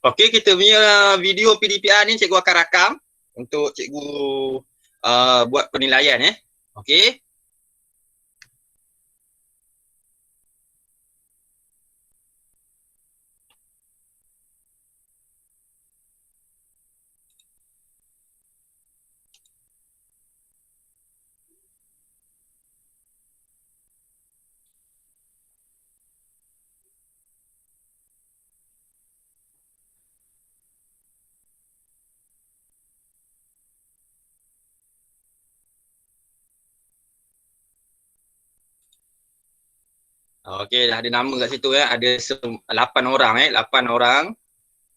Okey, kita punya video PDPR ni cikgu akan rakam untuk cikgu buat penilaian Okey. Okey, dah ada nama kat situ Ada 8 orang 8 orang.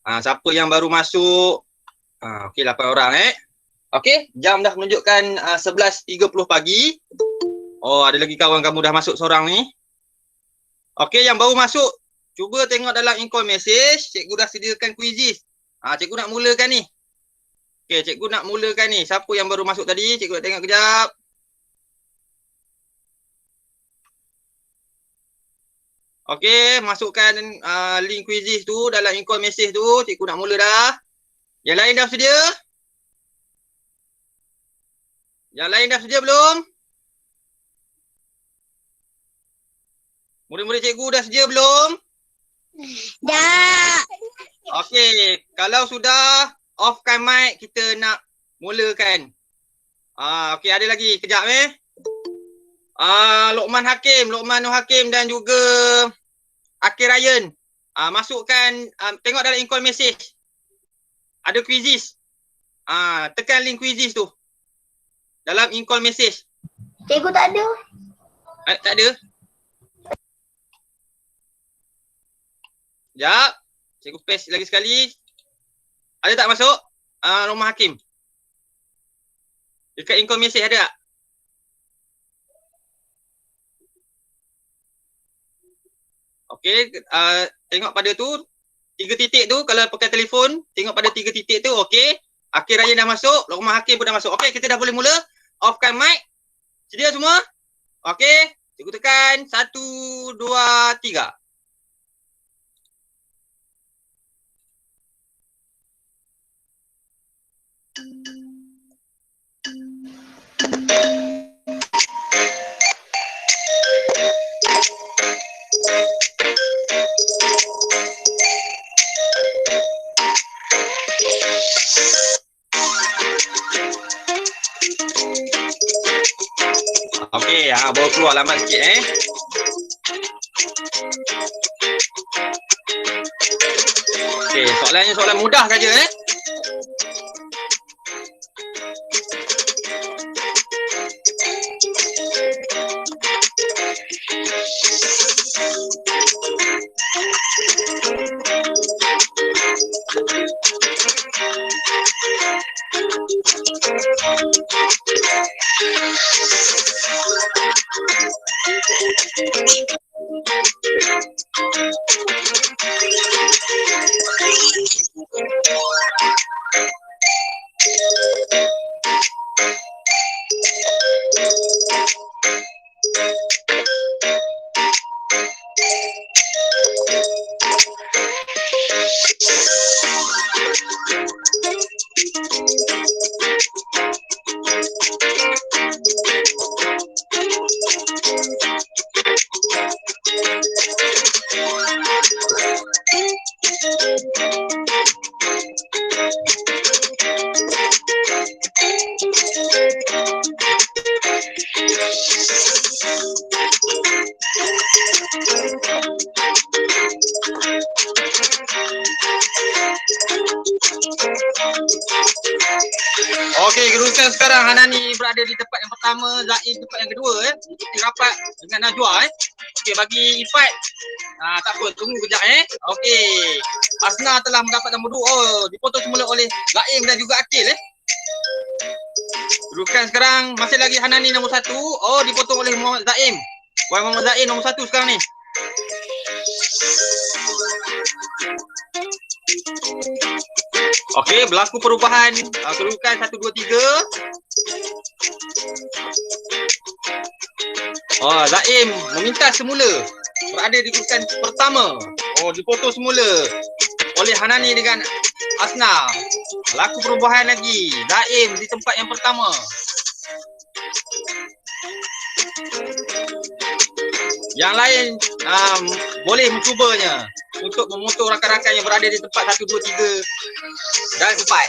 Siapa yang baru masuk? Okey, 8 orang Okey, jam dah menunjukkan 11.30 pagi. Oh, ada lagi kawan kamu dah masuk seorang ni. Okey, yang baru masuk, cuba tengok dalam in-call message, cikgu dah sediakan quizzes. Cikgu nak mulakan ni. Okey, cikgu nak mulakan ni. Siapa yang baru masuk tadi? Cikgu nak tengok kejap. Okey, masukkan link quizzes tu dalam in-call message tu. Cikgu nak mula dah. Yang lain dah sedia? Yang lain dah sedia belum? Murid-murid cikgu dah sedia belum? Dah. Okey, kalau sudah offkan mic, kita nak mulakan. Okey, ada lagi kejap Luqman Nur Hakim dan juga Akil Ryan. Masukkan, tengok dalam in-call message. Ada quizzes. Tekan link quizzes tu. Dalam in-call message. Cikgu tak ada. Tak ada? Sekejap. Cikgu paste lagi sekali. Ada tak masuk? Rumah Hakim. Dekat in-call message ada tak? Okey, tengok pada tu 3 titik tu, kalau pakai telefon tengok pada 3 titik tu. Okey, Akil Raya dah masuk, Luqman Hakim pun dah masuk. Okey, kita dah boleh mula. Offkan mic. Sedia semua? Okey, cikgu tekan 1 2 3. Okey, baru keluar alamat sikit Okey, soalannya soalan mudah saja Okey, kerukan sekarang Hanani berada di tempat yang pertama, Zaid tempat yang kedua Kita rapat dengan Najwa Okey, bagi Ifat. Tak apa, tunggu kejap Okey. Asna telah mendapat nombor 2. Oh, dipotong semula oleh Zaim dan juga Akil Kerukan sekarang masih lagi Hanani nombor 1. Oh, dipotong oleh Muhammad Zaim. Muhammad Zaim nombor 1 sekarang ni. Okey, berlaku perubahan kedudukan 1 2 3. Zaim meminta semula berada di kedudukan pertama. Oh, dipotong semula. oleh Hanani dengan Asna. Laku perubahan lagi. Daim di tempat yang pertama. Yang lain boleh mencubanya untuk memutus rakan-rakan yang berada di tempat 1, 2, 3 dan 4.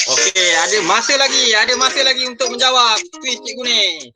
Okey, ada masa lagi untuk menjawab kuis cikgu ni.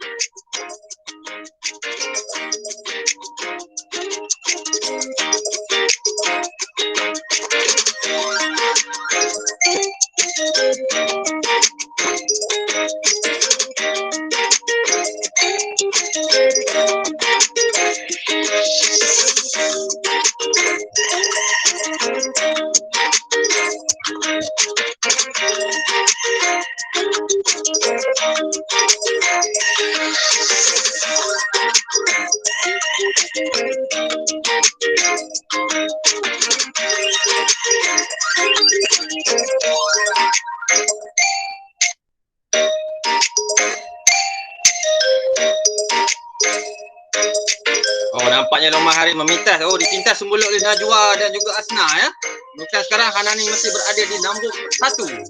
Oh, nampaknya Lomah Hari memintas. Oh, dipintas semula oleh Najwa dan juga Asna ya. Bukan sekarang Hanani masih berada di nombor 1.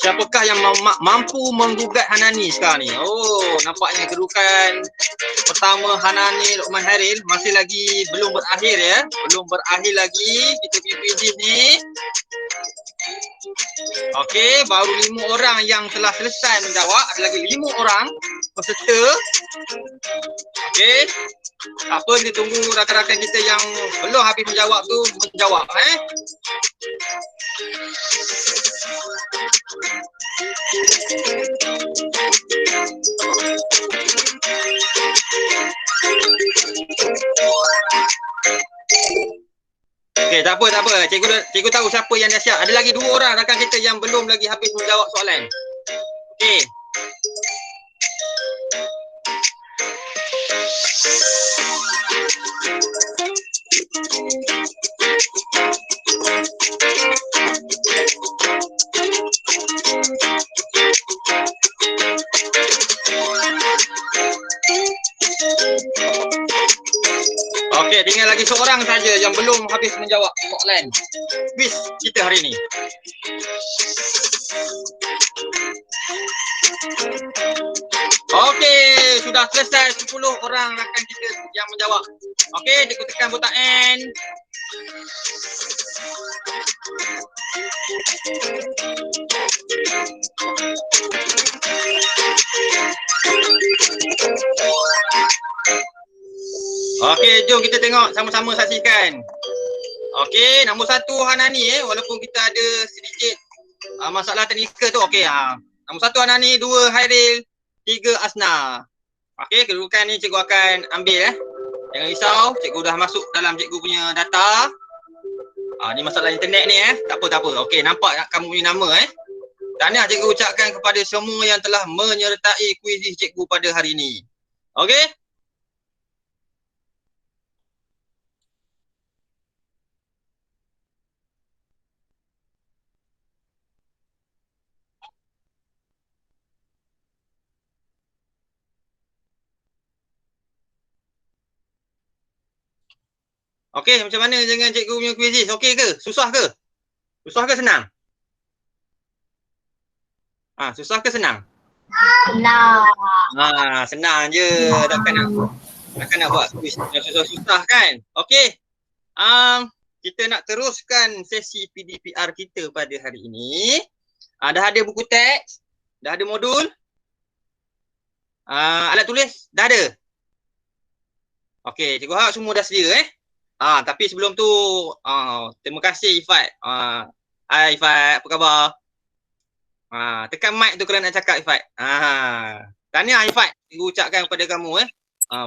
Siapakah yang mampu menggugat Hanani sekarang ni? Oh, nampaknya kedudukan pertama Hanani Luqman Haril masih lagi belum berakhir ya. Belum berakhir lagi kita punya kuis ni. Okey, baru 5 orang yang telah selesai menjawab. Ada lagi 5 orang peserta. Okey. Tak apa, kita tunggu rakan-rakan kita yang belum habis menjawab tu menjawab Okey, tak apa. Cikgu tahu siapa yang dah siap. Ada lagi 2 orang rakan kita yang belum lagi habis menjawab soalan. Okey. Okey, tinggal lagi seorang saja yang belum habis menjawab soalan kuis kita hari ini. Okey, sudah selesai 10 orang rakan kita yang menjawab. Okey, cikgu tekan butang N. Okey, jom kita tengok sama-sama saksikan. Okey, nombor 1 Hanani walaupun kita ada sedikit masalah teknikal tu. Okey, nombor 1 Hanani, 2 Hairil, 3 Asna. Okey, kedudukan ni cikgu akan ambil Jangan risau, cikgu dah masuk dalam cikgu punya data. Ni masalah internet ni Tak apa. Okey, nampak kamu punya nama Tahniah cikgu ucapkan kepada semua yang telah menyertai kuis cikgu pada hari ini. Okey? Okey, macam mana dengan cikgu punya kuis ni? Okey ke? Susah ke? Susah ke senang? Susah ke senang? Senang. Senang je. Takkan nak buat kuis yang susah-susah kan? Okey. Kita nak teruskan sesi PDPR kita pada hari ini. Dah ada buku teks, dah ada modul. Alat tulis dah ada. Okey, cikgu harap semua dah sedia tapi sebelum tu terima kasih Ifat. Hai Ifat, apa khabar? Tekan mic tu kerana nak cakap Ifat. Tahniah Ifat, cikgu ucapkan kepada kamu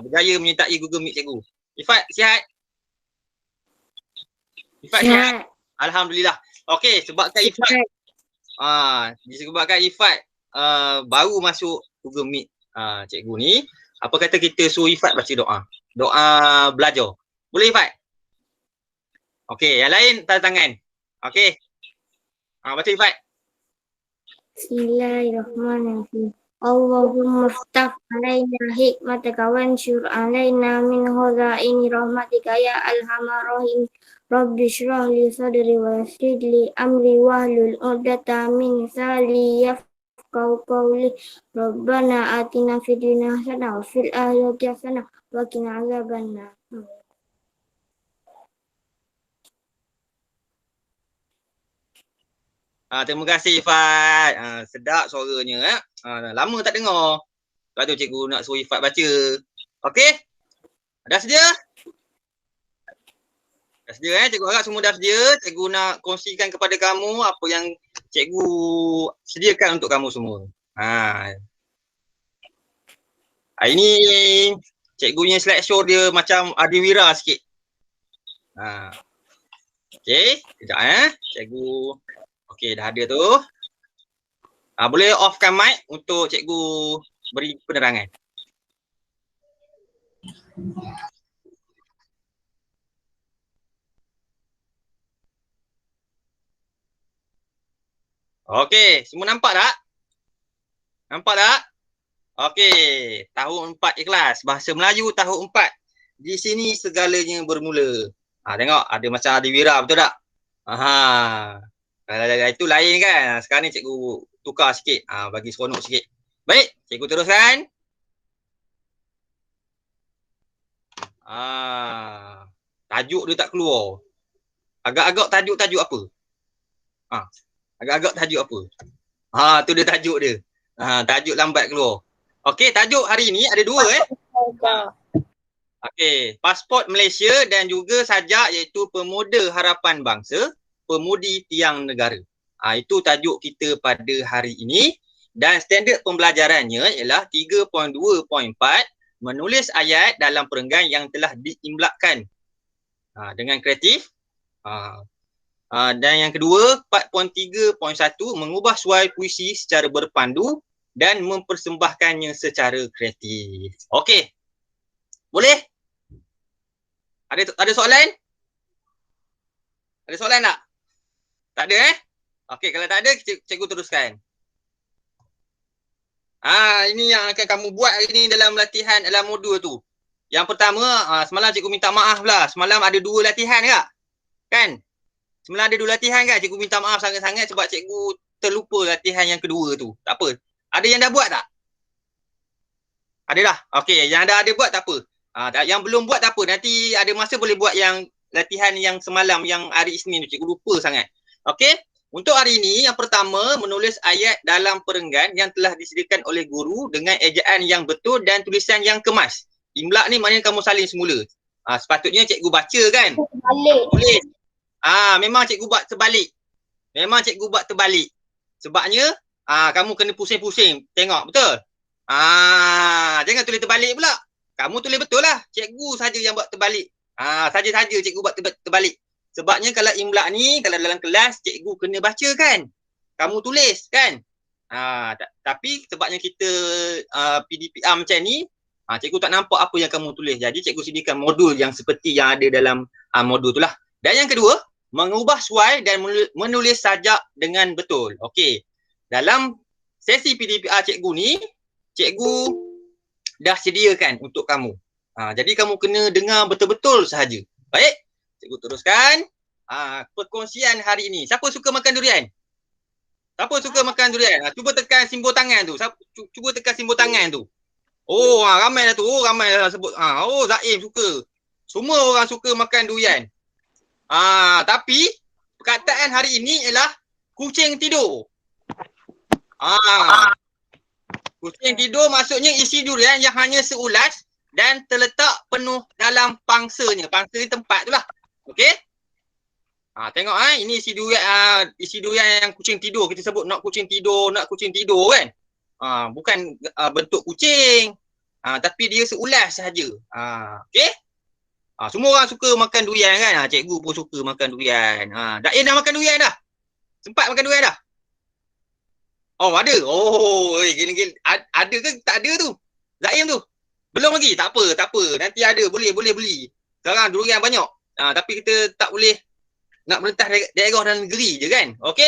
berjaya menyertai Google Meet cikgu. Ifat sihat? Ifat sihat? Alhamdulillah. Okey, sebabkan Ifat baru masuk Google Meet cikgu ni, apa kata kita suruh Ifat baca doa. Doa belajar. Boleh Ifat? Okey, yang lain tanda tangan. Okey. Baca Ifat. Bismillahirrahmanirrahim. Allahumma ftah alaina hikmataka wansyur alaina min khazaini rahmatika ya arhamar rahim. Rabbi shrah li sadri wa yassir li amri wahlul 'uqdatam min lisani yafqahu qawli. Rabbana atina fid dunya hasanah wa fil akhirati hasanah wa qina adzabannar. Terima kasih Ifat. Sedap suaranya. Lama tak dengar. Lepas tu cikgu nak suruh Ifat baca. Okey? Dah sedia? Dah sedia Cikgu harap semua dah sedia. Cikgu nak kongsikan kepada kamu apa yang cikgu sediakan untuk kamu semua. Hari ni cikgu punya slideshow dia macam Adiwira sikit. Okey, sekejap cikgu. Okey, dah ada tu. Boleh offkan mic untuk cikgu beri penerangan. Okey, semua nampak tak? Nampak tak? Okey, tahun 4 ikhlas. Bahasa Melayu tahun 4. Di sini segalanya bermula. Tengok ada macam Adiwira, betul tak? Itu lain kan. Sekarang ni cikgu tukar sikit. Bagi seronok sikit. Baik, cikgu teruskan. Tajuk dia tak keluar. Agak-agak tajuk apa? Agak-agak tajuk apa? Tu dia tajuk dia. Tajuk lambat keluar. Okey, tajuk hari ni ada dua Okey, pasport Malaysia dan juga sajak iaitu Pemuda Harapan Bangsa, Pemudi Tiang Negara. Itu tajuk kita pada hari ini dan standard pembelajarannya ialah 3.2.4 menulis ayat dalam perenggan yang telah diimlakkan dengan kreatif. Dan yang kedua 4.3.1 mengubah suai puisi secara berpandu dan mempersembahkannya secara kreatif. Okey. Boleh? Ada soalan? Ada soalan tak? Tak ada Okey, kalau tak ada cikgu teruskan. Ini yang akan kamu buat hari ni dalam latihan dalam modul tu. Yang pertama, semalam cikgu minta maaf lah. Semalam ada 2 latihan tak? Kan? Semalam ada 2 latihan kan? Cikgu minta maaf sangat-sangat sebab cikgu terlupa latihan yang kedua tu. Tak apa. Ada yang dah buat tak? Ada dah? Okey, yang dah ada buat tak apa. Yang belum buat tak apa. Nanti ada masa boleh buat yang latihan yang semalam, yang hari Isnin tu. Cikgu lupa sangat. Okey? Untuk hari ini, yang pertama, menulis ayat dalam perenggan yang telah disediakan oleh guru dengan ejaan yang betul dan tulisan yang kemas. Imlak ni maknanya kamu salin semula. Sepatutnya cikgu baca kan? Tulis. Memang cikgu buat terbalik. Sebabnya, kamu kena pusing-pusing. Tengok, betul? Jangan tulis terbalik pula. Kamu tulis betul lah. Cikgu saja yang buat terbalik. Saja-saja cikgu buat terbalik. Sebabnya kalau imlak ni, kalau dalam kelas, cikgu kena baca kan? Kamu tulis kan? Tapi sebabnya kita PDPR macam ni, cikgu tak nampak apa yang kamu tulis. Jadi cikgu sediakan modul yang seperti yang ada dalam modul tu lah. Dan yang kedua, mengubah suai dan menulis sajak dengan betul. Okey. Dalam sesi PDPR cikgu ni, cikgu dah sediakan untuk kamu. Jadi kamu kena dengar betul-betul sahaja. Baik. Cikgu teruskan. Perkongsian hari ini. Siapa suka makan durian? Siapa suka makan durian? Cuba tekan simbol tangan tu. Cuba tekan simbol tangan tu. Ramai dah tu. Ramai dah sebut. Zaim suka. Semua orang suka makan durian. Tapi perkataan hari ini ialah kucing tidur. Kucing tidur maksudnya isi durian yang hanya seulas dan terletak penuh dalam pangsanya. Pangsa ni tempat tu lah. Okey? Tengok ini isi durian yang kucing tidur. Kita sebut nak kucing tidur kan? Bukan bentuk kucing. Tapi dia seulas sahaja. Okey? Semua orang suka makan durian kan? Cikgu pun suka makan durian. Dain dah makan durian dah? Sempat makan durian dah? Oh, ada. Oh, gini-gini. Ada ke tak ada tu? Zaim tu. Belum lagi. Tak apa, tak apa. Nanti ada. Boleh beli. Sekarang durian banyak. Tapi kita tak boleh nak melintas daerah dan negeri je kan. Okey?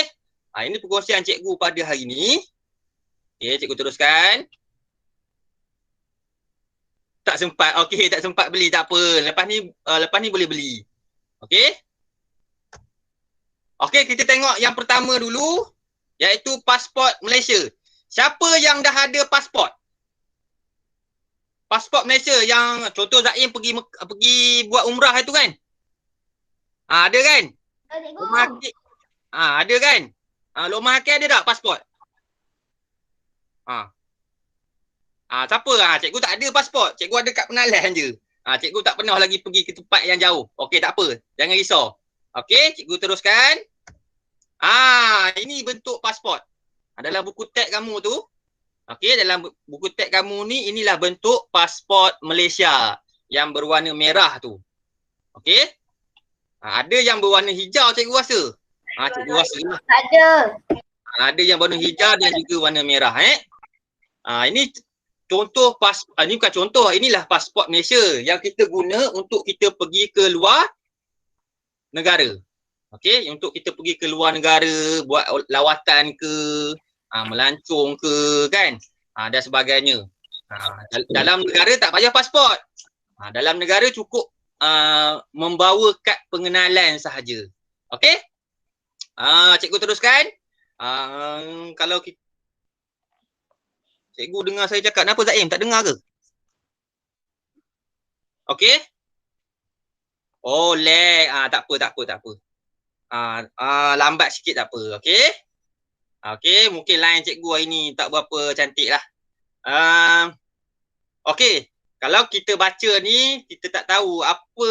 Ini perkongsian cikgu pada hari ni. Okey, cikgu teruskan. Tak sempat. Okey, tak sempat beli. Tak apa. Lepas ni boleh beli. Okey? Okey, kita tengok yang pertama dulu. Iaitu pasport Malaysia. Siapa yang dah ada pasport? Pasport Malaysia yang contoh Zaim pergi buat umrah itu kan? Ada kan? Lokman Hakim. Ada kan? Lokman Hakim ada tak pasport? Siapa? Cikgu tak ada pasport. Cikgu ada kad pengenalan je. Cikgu tak pernah lagi pergi ke tempat yang jauh. Okey, tak apa. Jangan risau. Okey, cikgu teruskan. Ini bentuk pasport. Dalam buku teks kamu tu. Okey, dalam buku teks kamu ni, inilah bentuk pasport Malaysia yang berwarna merah tu. Okey. Ada yang berwarna hijau cikgu rasa. Cikgu rasa lah. Ada. Ada yang berwarna hijau dan juga warna merah. Ini contoh ini bukan contoh, inilah pasport Malaysia yang kita guna untuk kita pergi ke luar negara. Okey, untuk kita pergi ke luar negara, buat lawatan ke, melancong ke kan, dan sebagainya. Dalam negara tak payah pasport. Dalam negara cukup membawa kad pengenalan sahaja. Okey? Cikgu teruskan. Kalau kita, cikgu dengar saya cakap, kenapa Zaim tak dengar ke? Okey? Oh, lag. Tak apa. Lambat sikit tak apa. Okey? Okey, mungkin line cikgu hari ni tak berapa cantik lah. Okey, kalau kita baca ni, kita tak tahu apa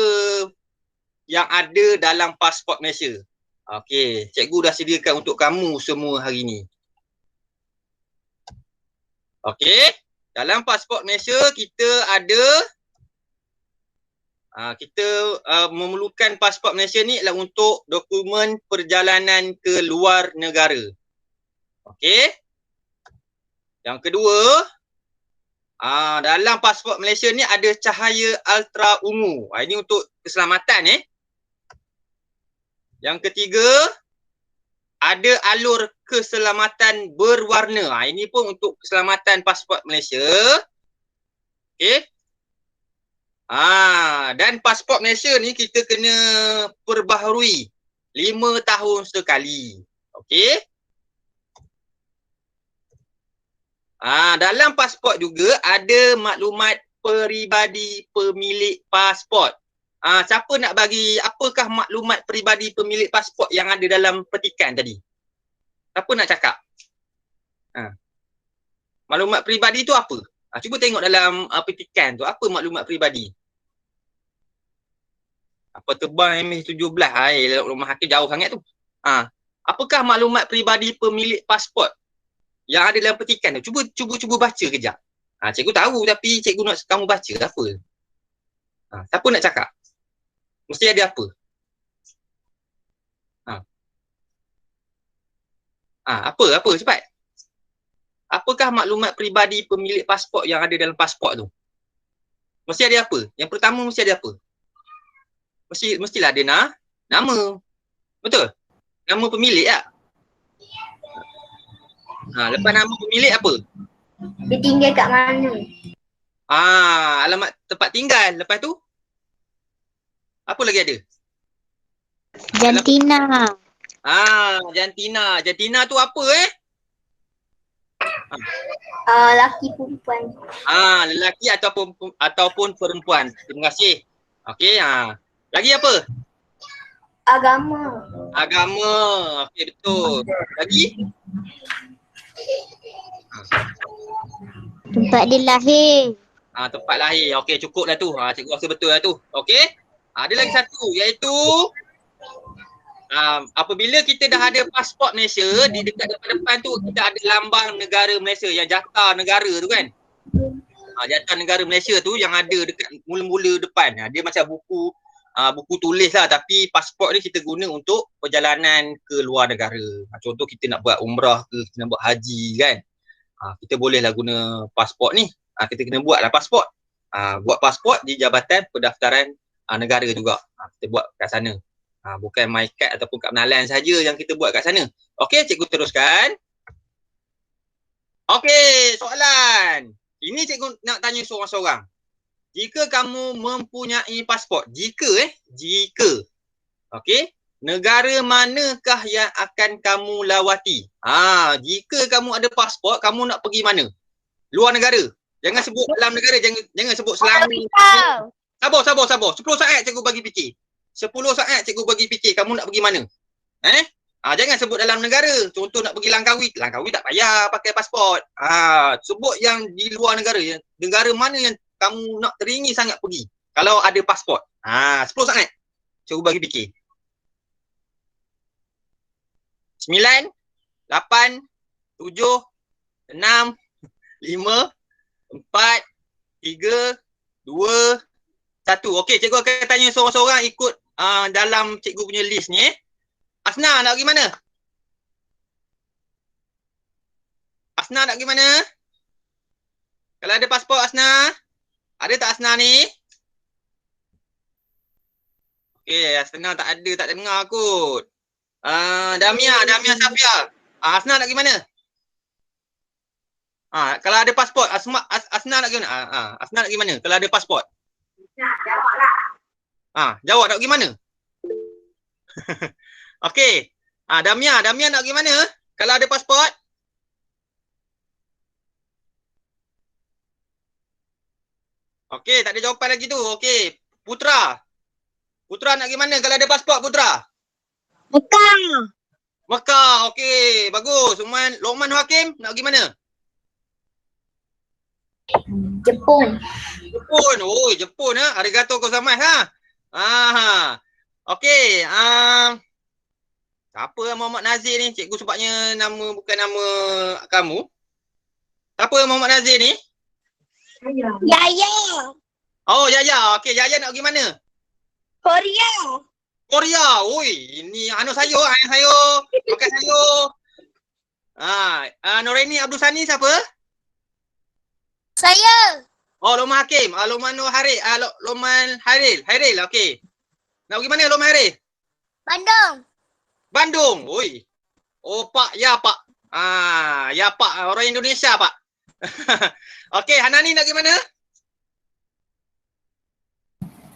yang ada dalam pasport Malaysia. Okey, cikgu dah sediakan untuk kamu semua hari ni. Okey, dalam pasport Malaysia kita ada kita memerlukan pasport Malaysia ni adalah untuk dokumen perjalanan ke luar negara. Okey. Yang kedua, dalam pasport Malaysia ni ada cahaya ultra ungu. Ini untuk keselamatan Yang ketiga, ada alur keselamatan berwarna. Ini pun untuk keselamatan pasport Malaysia. Okey. Dan pasport Malaysia ni kita kena perbaharui 5 tahun sekali. Okey. Dalam pasport juga ada maklumat peribadi pemilik pasport. Siapa nak bagi, apakah maklumat peribadi pemilik pasport yang ada dalam petikan tadi? Siapa nak cakap? Maklumat peribadi tu apa? Cuba tengok dalam petikan tu, apa maklumat peribadi? Apa tebal MH17? Rumah Hakim jauh sangat tu. Apakah maklumat peribadi pemilik pasport yang ada dalam petikan tu? Cuba baca kejap. Cikgu tahu tapi cikgu nak kamu baca apa? Siapa nak cakap? Mesti ada apa? Apa cepat. Apakah maklumat peribadi pemilik pasport yang ada dalam pasport tu? Mesti ada apa? Yang pertama mesti ada apa? Mestilah ada nama. Betul? Nama pemilik tak? Lepas nama pemilik apa? Dia tinggal kat mana? Alamat tempat tinggal. Lepas tu? Apa lagi ada? Jantina. Jantina. Jantina tu apa Laki perempuan. Lelaki ataupun perempuan. Terima kasih. Okey, lagi apa? Agama. Okey, betul. Lagi? Tempat dia lahir. Tempat lahir. Okey, cukup lah tu. Cikgu rasa betul lah tu. Okey. Ada lagi satu iaitu apabila kita dah ada pasport Malaysia, di dekat depan tu kita ada lambang negara Malaysia yang jata negara tu kan. Jata negara Malaysia tu yang ada dekat mula-mula depan. Dia macam buku buku tulis lah, tapi pasport ni kita guna untuk perjalanan ke luar negara. Contoh kita nak buat umrah ke, kita nak buat haji kan. Kita bolehlah guna pasport ni. Kita kena buatlah pasport. Buat pasport di Jabatan Pendaftaran Negara juga. Kita buat kat sana. Bukan MyKad ataupun kad penalan saja yang kita buat kat sana. Okey, cikgu teruskan. Okey, soalan. Ini cikgu nak tanya seorang-seorang. Jika kamu mempunyai pasport, jika. Okey, negara manakah yang akan kamu lawati? Jika kamu ada pasport, kamu nak pergi mana? Luar negara. Jangan sebut dalam negara, jangan sebut Selangor. Sabar. 10 saat cikgu bagi fikir. 10 saat cikgu bagi fikir kamu nak pergi mana? Jangan sebut dalam negara. Contoh nak pergi Langkawi. Langkawi tak payah pakai pasport. Sebut yang di luar negara. Negara mana yang kamu nak teringin sangat pergi kalau ada pasport. 10 saat. Cikgu bagi fikir. 9, 8, 7, 6, 5, 4, 3, 2, 1. Okey, cikgu akan tanya seorang-seorang ikut dalam cikgu punya list ni. Asna nak pergi mana? Asna nak pergi mana? Kalau ada pasport Asna? Ada tak Asna ni? Okey, Asna tak ada, tak dengar kot. Damia Safia. Asna nak pergi mana? Kalau ada pasport, Asna nak pergi mana? Asna nak pergi mana kalau ada pasport? Jawablah. Jawab nak pergi mana? Okey. Damia nak pergi mana kalau ada pasport? Okey, tak ada jawapan lagi tu. Okey. Putra nak pergi mana kalau ada pasport, Putra? Mekah. Okey, bagus. Lokman Hakim nak pergi mana? Jepun. Jepun arigato gozaimasu Okey, siapa Muhammad Nazir ni? Cikgu sebabnya nama bukan nama kamu. Siapa Muhammad Nazir ni? Yaya. Yaya. Okey, Yaya nak pergi mana? Korea. Ini sayur, ayam sayur. Makan sayur. Noraini Abdul Sani siapa? Saya. Lokman Hakim. Lokman Haril. Lokman Haril. Okey. Nak pergi mana Lokman Haril? Bandung. Pak. Ya Pak. Ya Pak. Orang Indonesia Pak. Okey, Hanani nak pergi mana?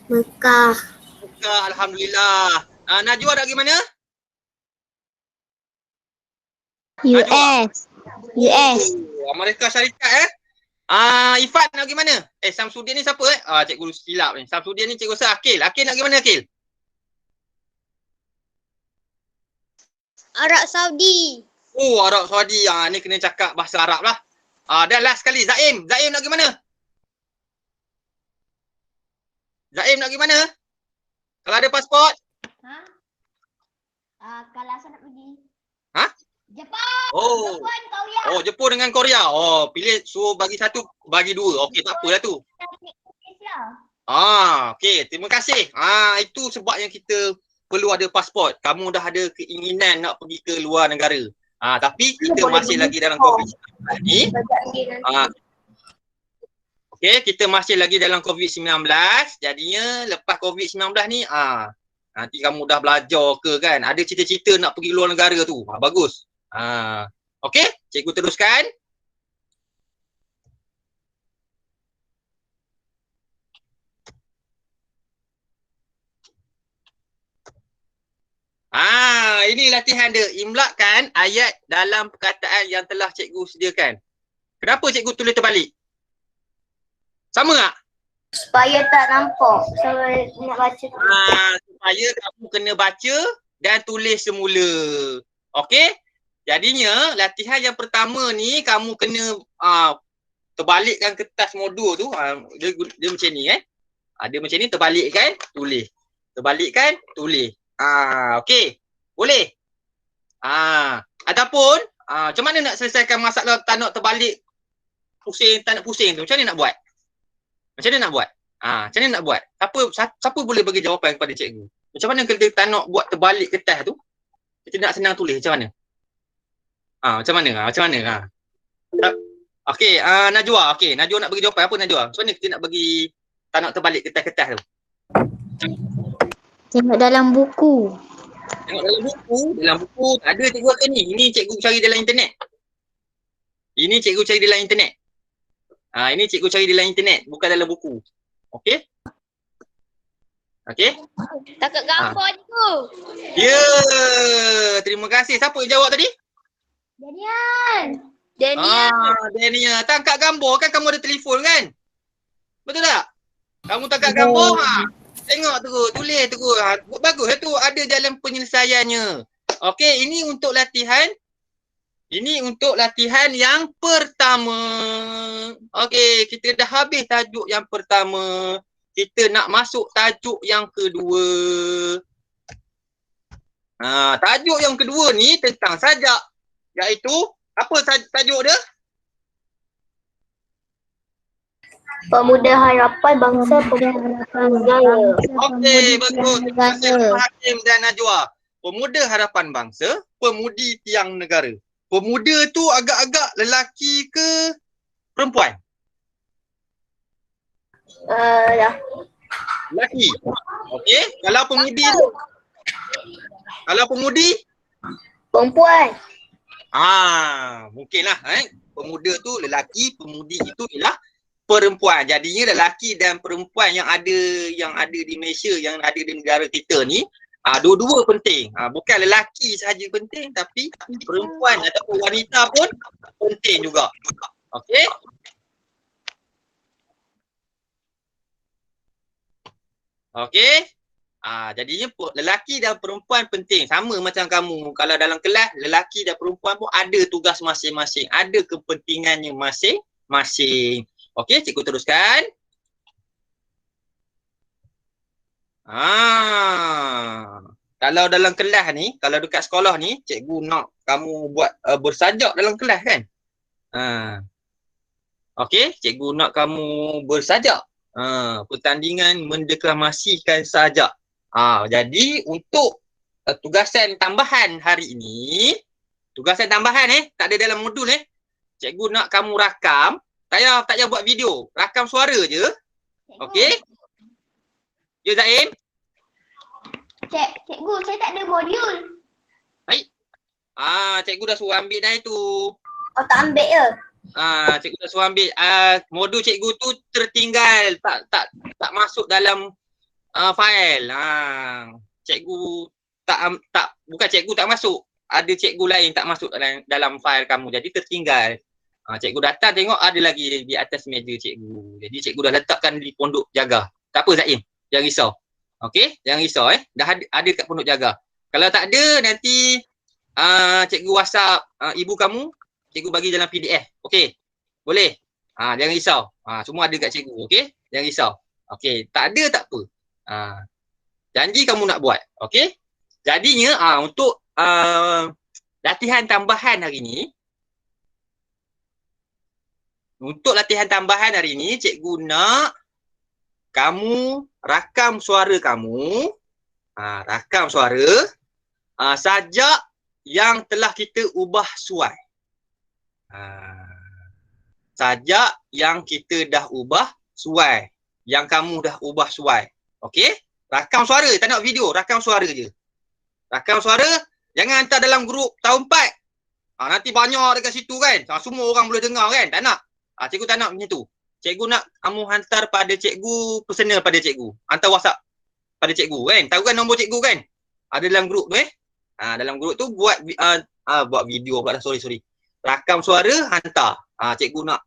Mekah. Alhamdulillah. Najwa nak pergi mana? US. Amerika Syarikat Ifat nak pergi mana? Samsudin ni siapa cikgu silap ni. Samsudin ni cikgu rasa Akil. Akil nak pergi mana Akil? Arab Saudi. Arab Saudi. Ni kena cakap bahasa Arab lah. Dan last sekali Zaim nak pergi mana? Zaim nak pergi mana? Kalau ada pasport? Kalau saya nak pergi. Jepun. Korea. Jepun dengan Korea. Pilih suruh bagi satu, bagi dua. Okey, tak apalah tu. Okey, terima kasih. Itu sebab yang kita perlu ada pasport. Kamu dah ada keinginan nak pergi ke luar negara. Tapi kita masih lagi dalam COVID-19 ni. Okey, kita masih lagi dalam COVID-19. Jadinya lepas COVID-19 ni, nanti kamu dah belajar ke kan? Ada cita-cita nak pergi luar negara tu. Bagus. Okey, cikgu teruskan. Ini latihan dia. Imlakkan ayat dalam perkataan yang telah cikgu sediakan. Kenapa cikgu tulis terbalik? Sama tak? Supaya tak nampak. Supaya nak baca. Supaya kamu kena baca dan tulis semula. Okey? Jadinya latihan yang pertama ni kamu kena terbalikkan kertas modul tu. Dia macam ni dia macam ni, terbalikkan, tulis. Terbalikkan, tulis. Okey. Boleh? Ataupun macam mana nak selesaikan masalah tak nak terbalik pusing, tak nak pusing tu? Macam mana nak buat? Macam mana nak buat? Siapa boleh bagi jawapan kepada cikgu? Macam mana kita tak nak buat terbalik kertas tu? Kita nak senang tulis macam mana? Macam mana? Macam mana? Okey, Najwa. Okey, Najwa nak bagi jawapan apa Najwa? Macam mana kita nak bagi tak nak terbalik kertas-kertas tu? Tengok dalam buku. Tengok dalam buku tak ada cikgu akan ni. Ini cikgu cari dalam internet. Ini cikgu cari dalam internet. Ini cikgu cari dalam internet, bukan dalam buku. Okey? Okey? Takut gambar cikgu. Ya, terima kasih. Siapa yang jawab tadi? Daniel. Dania. Tak angkat gambar kan, kamu ada telefon kan? Betul tak? Kamu tak angkat gambar, tengok tu, tulis tu. Bagus tu, ada jalan penyelesaiannya. Okey, ini untuk latihan. Ini untuk latihan yang pertama. Okey, kita dah habis tajuk yang pertama. Kita nak masuk tajuk yang kedua. Tajuk yang kedua ni tentang sajak. Iaitu, apa tajuk dia? Pemuda Harapan Bangsa Negara. Okey, bagus. Terima kasih Hakim dan Najwa. Pemuda Harapan Bangsa, Pemudi Tiang Negara. Pemuda tu agak-agak lelaki ke perempuan? Lelaki. Okey, kalau pemudi tu? Kalau pemudi? Perempuan. Mungkinlah pemuda tu lelaki, pemudi itu ialah perempuan. Jadinya lelaki dan perempuan yang ada di Malaysia, yang ada di negara kita ni, dua-dua penting. Bukan lelaki sahaja penting, tapi perempuan ataupun wanita pun penting juga. Okey? Okey? Jadinya lelaki dan perempuan penting. Sama macam kamu. Kalau dalam kelas, lelaki dan perempuan pun ada tugas masing-masing. Ada kepentingannya masing-masing. Okey, cikgu teruskan. Kalau dalam kelas ni, kalau dekat sekolah ni, cikgu nak kamu buat bersajak dalam kelas kan? Okey, cikgu nak kamu bersajak. Pertandingan mendeklamasikan sajak. Jadi untuk tugasan tambahan hari ini, tugasan tambahan tak ada dalam modul cikgu nak kamu rakam. Tak payah buat video, rakam suara je. Okey? Ya Zaim? Cikgu, saya tak ada modul. Baik. Cikgu dah suruh ambil dah itu. Tak ambil ke? Cikgu dah suruh ambil. Modul cikgu tu tertinggal, tak masuk dalam fail. Cikgu bukan cikgu tak masuk. Ada cikgu lain tak masuk dalam fail kamu. Jadi tertinggal. Cikgu datang tengok ada lagi di atas meja cikgu. Jadi cikgu dah letakkan di pondok jaga. Tak apa Zaim, jangan risau. Okey, jangan risau Dah ada kat pondok jaga. Kalau tak ada nanti cikgu WhatsApp ibu kamu, cikgu bagi dalam PDF. Okey. Boleh? Jangan risau. Semua ada kat cikgu, okey? Jangan risau. Okey, tak ada tak apa. Janji kamu nak buat. Okey? Jadinya untuk latihan tambahan hari ni, cikgu nak kamu rakam suara kamu. Rakam suara sajak yang telah kita ubah suai. Sajak yang kita dah ubah suai. Yang kamu dah ubah suai. Okey? Rakam suara, tak nak video, rakam suara je. Rakam suara, jangan hantar dalam grup tahun 4. Nanti banyak dekat situ kan. Semua orang boleh dengar kan. Tak nak. Cikgu tak nak macam tu. Cikgu nak kamu hantar pada cikgu, personal pada cikgu. Hantar WhatsApp pada cikgu kan. Tahu kan nombor cikgu kan? Ada dalam grup tu dalam grup tu buat video pula dah. Sorry. Rakam suara, hantar. Cikgu nak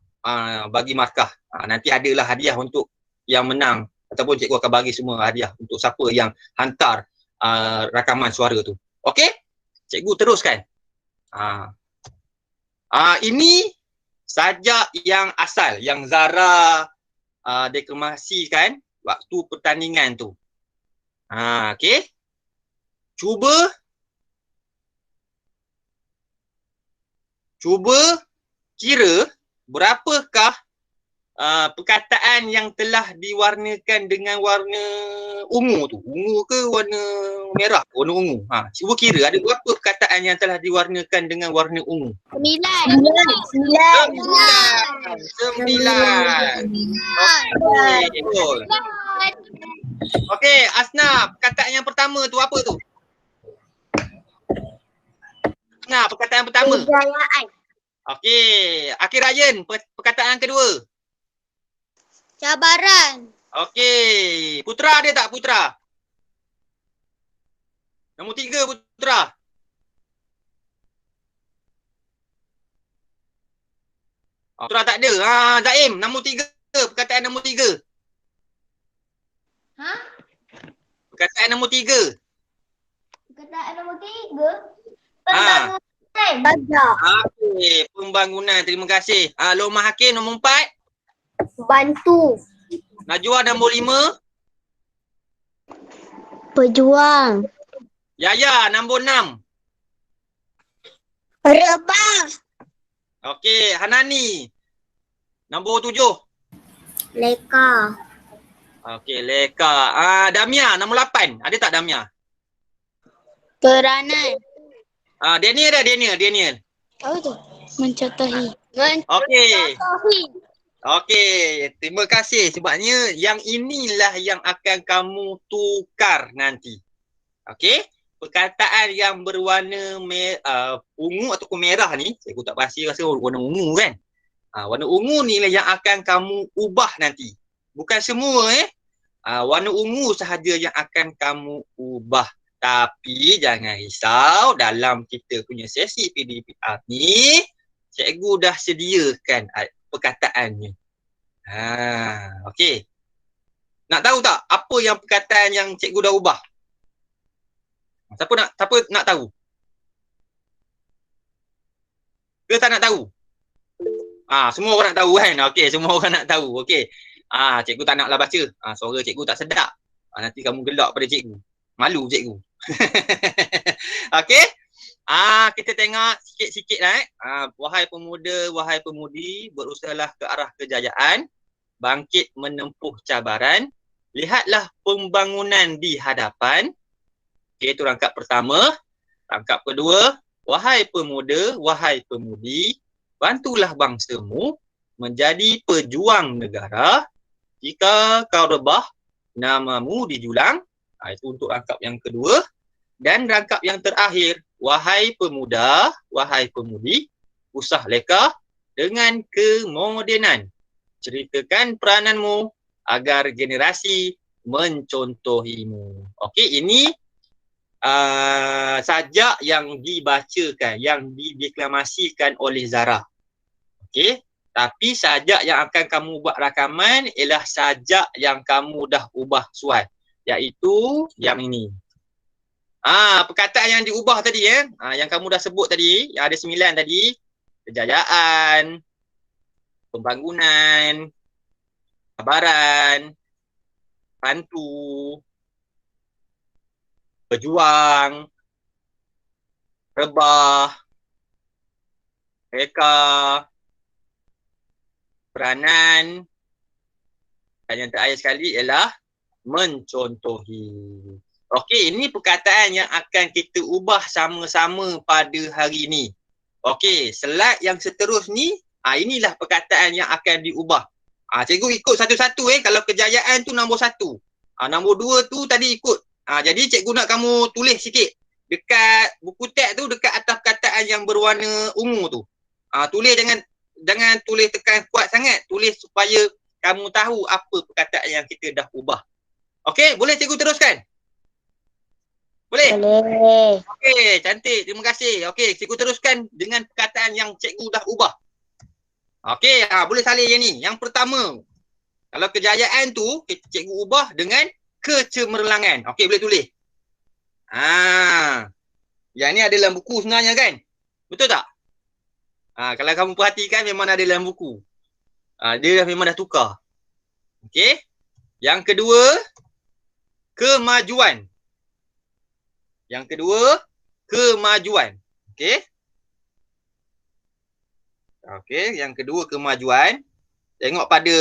bagi markah. Nanti adalah hadiah untuk yang menang. Ataupun cikgu akan bagi semua hadiah untuk siapa yang hantar rakaman suara tu. Okey? Cikgu teruskan. Ini sajak yang asal, yang Zara deklamasikan waktu pertandingan tu. Okey. Cuba kira berapakah perkataan yang telah diwarnakan dengan warna ungu tu. Ungu ke warna merah? Warna ungu. Cuba kira ada berapa perkataan yang telah diwarnakan dengan warna ungu? 9. 9. Okey, betul. Okey, Asna, perkataan yang pertama tu apa tu? Nah, perkataan pertama. Kejayaan. Okey, Akhir Ryan, perkataan kedua. Cabaran. Okey, Putra ada tak Putra? Nombor 3 Putra. Putra tak ada. Zaim, nombor 3. Perkataan nombor 3. Ha? Perkataan nombor 3. Perkataan nombor 3. Ha. Bajak. Okey, pembangunan. Terima kasih. Lomah Hakim nombor 4. Bantu. Najwa nombor 5. Pejuang. Yaya nombor 6. Rebah. Okey, Hanani nombor 7. Leka. Okey, Leka. Damia nombor 8. Ada tak Damia? Peranan. Daniel ada Daniel. Apa tu? Mencontohi. Okey. Okey, terima kasih sebabnya yang inilah yang akan kamu tukar nanti. Okey, perkataan yang berwarna ungu ataupun merah ni, cikgu tak pasti rasa warna ungu kan. Warna ungu ni lah yang akan kamu ubah nanti. Bukan semua warna ungu sahaja yang akan kamu ubah. Tapi jangan risau, dalam kita punya sesi PDPR ni, cikgu dah sediakan perkataannya. Okey. Nak tahu tak apa yang perkataan yang cikgu dah ubah? Siapa nak tahu? Ke tak nak tahu? Semua orang nak tahu kan? Okey, semua orang nak tahu. Okey. Cikgu tak naklah baca. Suara cikgu tak sedap. Nanti kamu gelak pada cikgu. Malu cikgu. Okey. Kita tengok sikit-sikit lah. Wahai pemuda, wahai pemudi, berusahalah ke arah kejayaan, bangkit menempuh cabaran, lihatlah pembangunan di hadapan. Okey, itu rangkap pertama. Rangkap kedua, wahai pemuda, wahai pemudi, bantulah bangsamu menjadi pejuang negara. Jika kau rebah, namamu dijulang. Itu untuk rangkap yang kedua. Dan rangkap yang terakhir, wahai pemuda, wahai pemudi, usah leka dengan kemodenan. Ceritakan perananmu agar generasi mencontohimu. Okey, ini sajak yang dibacakan, yang dideklamasikan oleh Zara. Okey, tapi sajak yang akan kamu buat rakaman ialah sajak yang kamu dah ubah suai, iaitu yang ini. Perkataan yang diubah tadi yang kamu dah sebut tadi, yang ada 9 tadi, kejayaan, pembangunan, cabaran, bantu, pejuang, rebah, reka, peranan, dan yang terakhir sekali ialah mencontohi. Okey, ini perkataan yang akan kita ubah sama-sama pada hari ini. Okey, slide yang seterus ni, inilah perkataan yang akan diubah. Cikgu ikut satu-satu kalau kejayaan tu nombor 1. Nombor 2 tu tadi ikut. Jadi cikgu nak kamu tulis sikit. Dekat buku teks tu, dekat atas perkataan yang berwarna ungu tu. Tulis jangan tulis tekan kuat sangat. Tulis supaya kamu tahu apa perkataan yang kita dah ubah. Okey, boleh cikgu teruskan? Boleh? Boleh. Okey, cantik. Terima kasih. Okey, cikgu teruskan dengan perkataan yang cikgu dah ubah. Okey, boleh salin yang ni. Yang pertama, kalau kejayaan tu, cikgu ubah dengan kecemerlangan. Okey, boleh tulis. Yang ni ada dalam buku sebenarnya kan? Betul tak? Kalau kamu perhatikan memang ada dalam buku. Dia memang dah tukar. Okey. Yang kedua, kemajuan. Yang kedua, kemajuan. Okey. Okey, yang kedua kemajuan. Tengok pada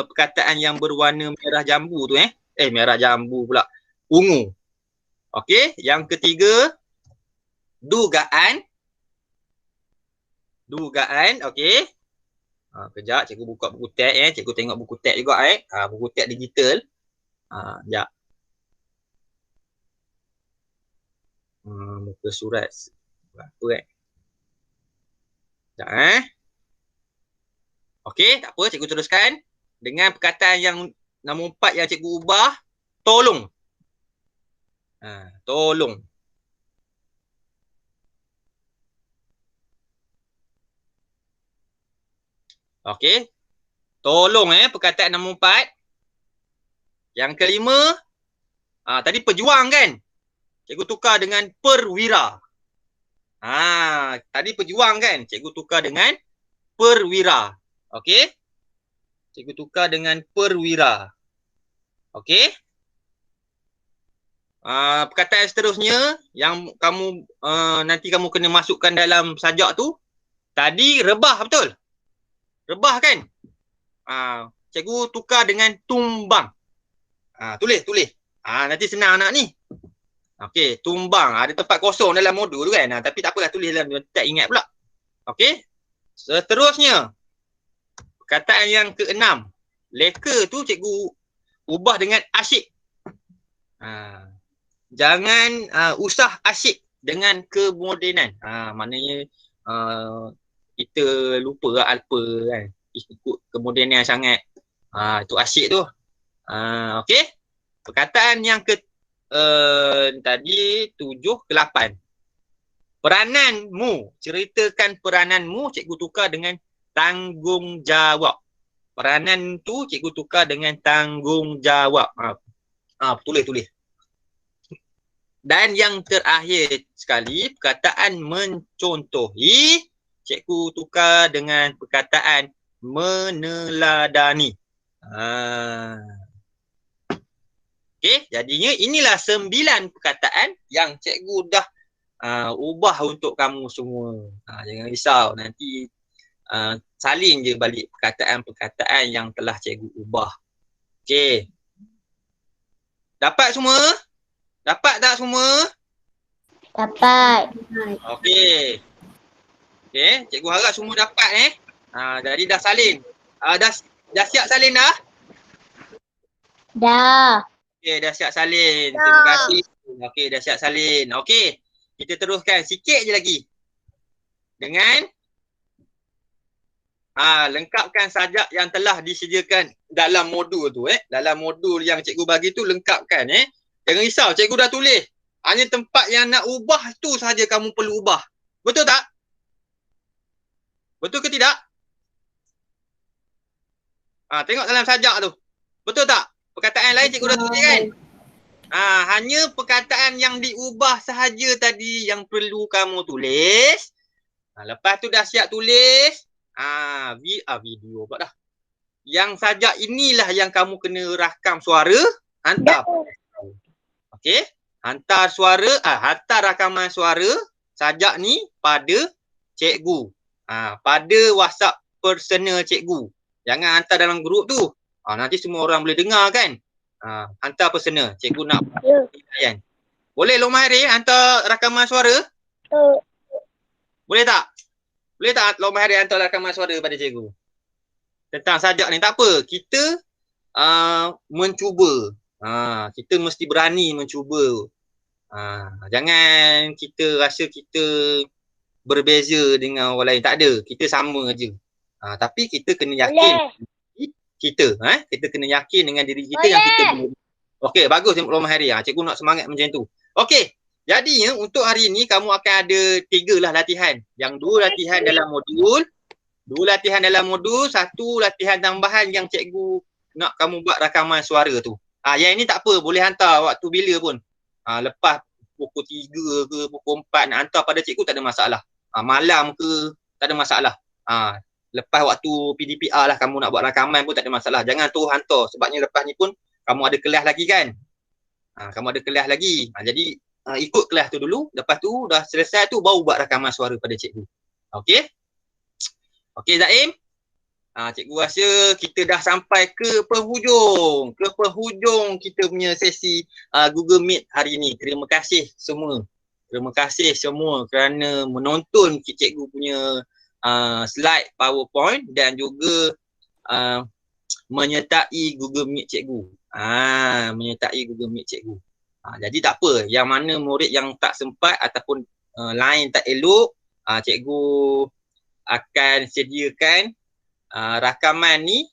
perkataan yang berwarna merah jambu tu merah jambu pula. Ungu. Okey, yang ketiga dugaan. Dugaan, okey. Kejap cikgu buka buku teks cikgu tengok buku teks juga buku teks digital. Sekejap. Muka surat apa Sekejap Okey, tak apa, cikgu teruskan. Dengan perkataan yang nombor 4 yang cikgu ubah, tolong. Tolong. Okey. Tolong perkataan nombor 4. Yang kelima, tadi pejuang kan? Cikgu tukar dengan perwira. Tadi pejuang kan? Cikgu tukar dengan perwira. Okey? Cikgu tukar dengan perwira. Okey? Perkataan seterusnya yang kamu nanti kamu kena masukkan dalam sajak tu. Tadi rebah, betul? Rebah kan? Cikgu tukar dengan tumbang. Tulis. Nanti senang anak ni. Okey, tumbang. Ada tempat kosong dalam modul tu kan? Tapi tak apalah, tulis dalam tak ingat pula. Okey? Seterusnya, perkataan yang keenam. Leka tu cikgu ubah dengan asyik. Jangan usah asyik dengan kemodenan. Maknanya kita lupa alpa kan. Ikut kemodenan sangat. Itu asyik tu. Okey? Perkataan yang tadi 7 ke 8. Perananmu, ceritakan perananmu, cikgu tukar dengan tanggungjawab. Peranan tu cikgu tukar dengan tanggungjawab. Tulis. Dan yang terakhir sekali, perkataan mencontohi, cikgu tukar dengan perkataan meneladani. Okey, jadinya inilah 9 perkataan yang cikgu dah ubah untuk kamu semua. Jangan risau, nanti salin je balik perkataan-perkataan yang telah cikgu ubah. Okey. Dapat semua? Dapat tak semua? Dapat. Okey. Okey, cikgu harap semua dapat jadi dah salin. Dah siap salin dah? Dah. Okey, dah siap salin. Terima kasih. Okey, dah siap salin. Okey. Kita teruskan sikit je lagi. Dengan lengkapkan sajak yang telah disediakan dalam modul tu Dalam modul yang cikgu bagi tu lengkapkan Jangan risau, cikgu dah tulis. Hanya tempat yang nak ubah tu sahaja kamu perlu ubah. Betul tak? Betul ke tidak? Tengok dalam sajak tu. Betul tak? Perkataan lain cikgu dah tulis kan? Hanya perkataan yang diubah sahaja tadi yang perlu kamu tulis. Lepas tu dah siap tulis. Video pula dah. Yang sajak inilah yang kamu kena rakam suara. Hantar. Okey. Hantar rakaman suara sajak ni pada cikgu. Pada WhatsApp personal cikgu. Jangan hantar dalam grup tu. Nanti semua orang boleh dengar kan? Hantar personal. Cikgu nak penilaian. Boleh Lokman Hairi hantar rakaman suara? Boleh tak? Boleh tak Lokman Hairi hantar rakaman suara pada cikgu? Tentang sajak ni. Tak apa. Kita mencuba. Kita mesti berani mencuba. Jangan kita rasa kita berbeza dengan orang lain. Tak ada. Kita sama je. Tapi kita kena yakin. Kita kena yakin dengan diri kita yang kita boleh. Okey, bagus Lokman Hairi. Cikgu nak semangat macam tu. Okey. Jadinya untuk hari ni kamu akan ada 3 lah latihan. Yang 2 latihan dalam modul. 2 latihan dalam modul, 1 latihan tambahan yang cikgu nak kamu buat rakaman suara tu. Yang ini tak apa, boleh hantar waktu bila pun. Lepas pukul 3 ke pukul 4 nak hantar pada cikgu tak ada masalah. Malam ke tak ada masalah. Lepas waktu PDPR lah kamu nak buat rakaman pun tak ada masalah. Jangan tu hantar sebabnya lepas ni pun kamu ada kelas lagi kan. Kamu ada kelas lagi. Jadi ikut kelas tu dulu. Lepas tu dah selesai tu baru buat rakaman suara pada cikgu. Okey? Okey Zaim? Cikgu rasa kita dah sampai ke penghujung. Ke penghujung kita punya sesi Google Meet hari ini. Terima kasih semua. Terima kasih semua kerana menonton cikgu punya slide PowerPoint dan juga menyertai Google Meet cikgu. Menyertai Google Meet cikgu. Jadi tak apa, yang mana murid yang tak sempat ataupun lain tak elok, cikgu akan sediakan rakaman ni,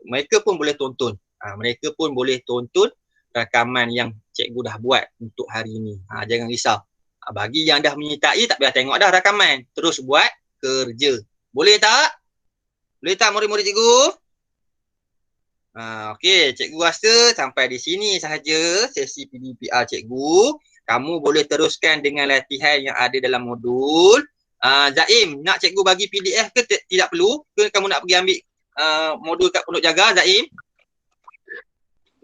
mereka pun boleh tonton. Mereka pun boleh tonton rakaman yang cikgu dah buat untuk hari ni. Jangan risau. Bagi yang dah menyertai tak payah tengok dah rakaman. Terus buat kerja. Boleh tak? Boleh tak murid-murid cikgu? Okey, cikgu rasa sampai di sini sahaja sesi PDPR cikgu. Kamu boleh teruskan dengan latihan yang ada dalam modul. Zaim, nak cikgu bagi PDF ke tidak perlu? Ke kamu nak pergi ambil modul kat Pondok Jaga, Zaim?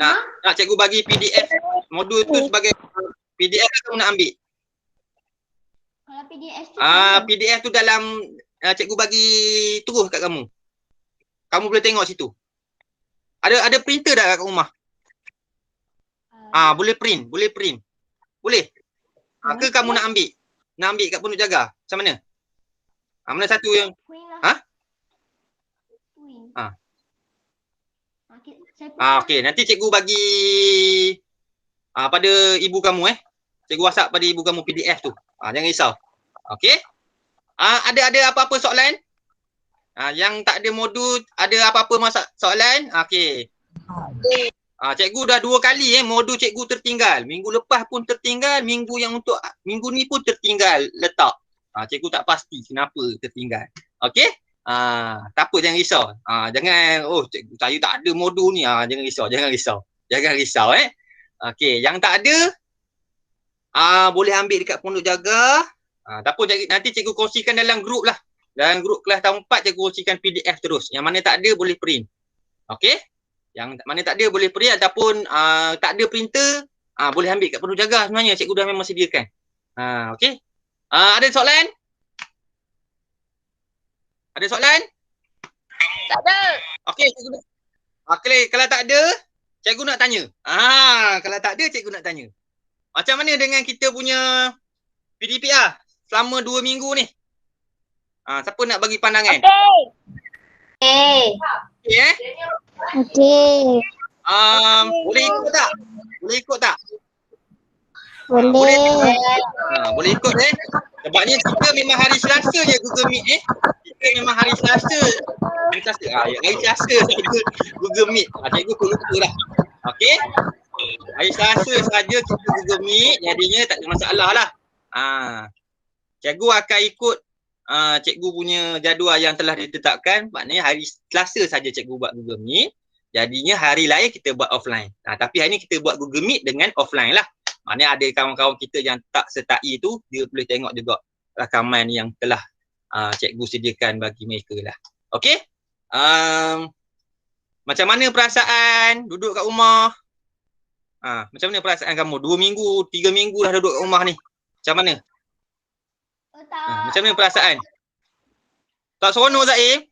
Nak cikgu bagi PDF modul tu sebagai PDF ke kamu nak ambil? Kalau PDF tu PDF tu dalam cikgu bagi terus kat kamu. Kamu boleh tengok situ. Ada printer dah kat rumah? Boleh print, boleh print. Boleh? Ke kamu nak ambil? Nak ambil kat Pondok Jaga? Macam mana? Mana satu yang okey, nanti cikgu bagi pada ibu kamu Cikgu WhatsApp pada ibu kamu PDF tu. Jangan risau. Okey? Ada apa-apa soalan? Yang tak ada modul, ada apa-apa soalan? Okey. Cikgu dah 2 kali modul cikgu tertinggal. Minggu lepas pun tertinggal, minggu ni pun tertinggal letak. Cikgu tak pasti kenapa tertinggal. Okey? Tak apa, jangan risau. Jangan cikgu saya tak ada modul ni. Jangan risau. Okey, yang tak ada boleh ambil dekat Pondok Jaga. Tak apa, nanti cikgu kongsikan dalam grup lah. Dalam grup kelas tahun 4 cikgu kongsikan PDF terus. Yang mana tak ada boleh print. Okey? Yang mana tak ada boleh print ataupun tak ada printer, boleh ambil kat Pondok Jaga sebenarnya. Cikgu dah memang sediakan. Okey? Ada soalan? Ada soalan? Tak ada. Okey, cikgu. Kalau tak ada, cikgu nak tanya. Kalau tak ada, cikgu nak tanya. Macam mana dengan kita punya PDPR selama 2 minggu ni? Siapa nak bagi pandangan? Okey. Okey. Boleh ikut tak? Boleh ikut tak? Boleh. Boleh ikut Sebabnya kita memang hari Selasa je Google Meet Kita memang hari Selasa. Hari Selasa saja Google Meet. Cikgu pun lupa dah. Okey? Hari Selasa saja kita Google Meet, jadinya tak ada masalah lah. Cikgu akan ikut cikgu punya jadual yang telah ditetapkan. Maknanya hari Selasa saja cikgu buat Google Meet. Jadinya hari lain kita buat offline. Tapi hari ni kita buat Google Meet dengan offline lah. Maknanya ada kawan-kawan kita yang tak sertai tu, dia boleh tengok juga rakaman yang telah cikgu sediakan bagi mereka lah. Okey? Macam mana perasaan duduk kat rumah? Macam mana perasaan kamu? 2 minggu, 3 minggu dah duduk kat rumah ni. Macam mana? Macam mana perasaan? Tak seronok Zaim?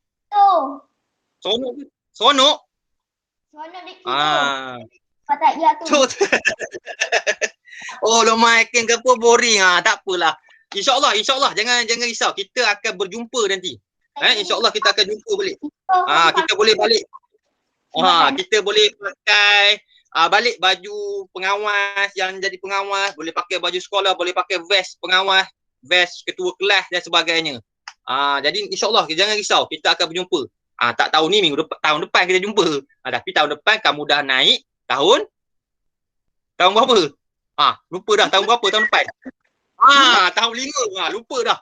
Seronok ke? Seronok? Seronok dia tu. Tak ya tu. Lemah akan ke apa boring. Tak apalah. InsyaAllah jangan risau. Kita akan berjumpa nanti. InsyaAllah kita akan jumpa balik. Kita boleh balik. Kita boleh pakai balik baju pengawas yang jadi pengawas, boleh pakai baju sekolah, boleh pakai vest pengawas, vest ketua kelas dan sebagainya. Jadi insyaAllah jangan risau, kita akan berjumpa. Tak tahu ni tahun depan kita jumpa. Tapi tahun depan kamu dah naik tahun berapa? Lupa dah tahun berapa tahun depan. Tahun 5. Lupa dah.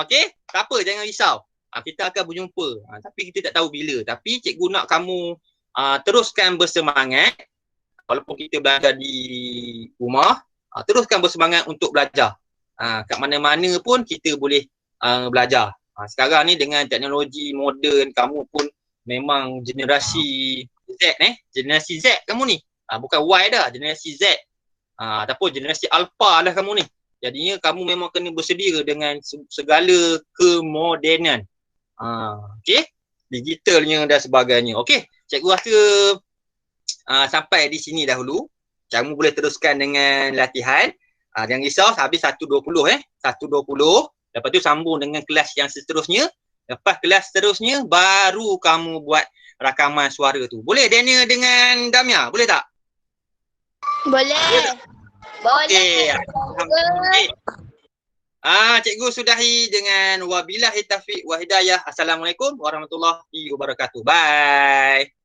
Okey? Tak apa, jangan risau. Kita akan berjumpa. Tapi kita tak tahu bila. Tapi cikgu nak kamu teruskan bersemangat. Walaupun kita belajar di rumah, teruskan bersemangat untuk belajar. Kat mana-mana pun kita boleh belajar. Sekarang ni dengan teknologi moden, kamu pun memang generasi Z generasi Z kamu ni. Bukan Y dah, generasi Z. Ataupun generasi Alpha lah kamu ni. Jadinya kamu memang kena bersedia dengan segala kemodenan. Okey? digitalnya dan sebagainya. Okey, cikgu rasa sampai di sini dahulu. Kamu boleh teruskan dengan latihan. Jangan risau, habis 1.20 1.20. Lepas tu sambung dengan kelas yang seterusnya. Lepas kelas seterusnya, baru kamu buat rakaman suara tu. Boleh Daniel dengan Damia? Boleh tak? Boleh. Okey. Boleh. Okey. Cikgu sudahi dengan wabillahi taufiq wa hidayah. Assalamualaikum warahmatullahi wabarakatuh. Bye.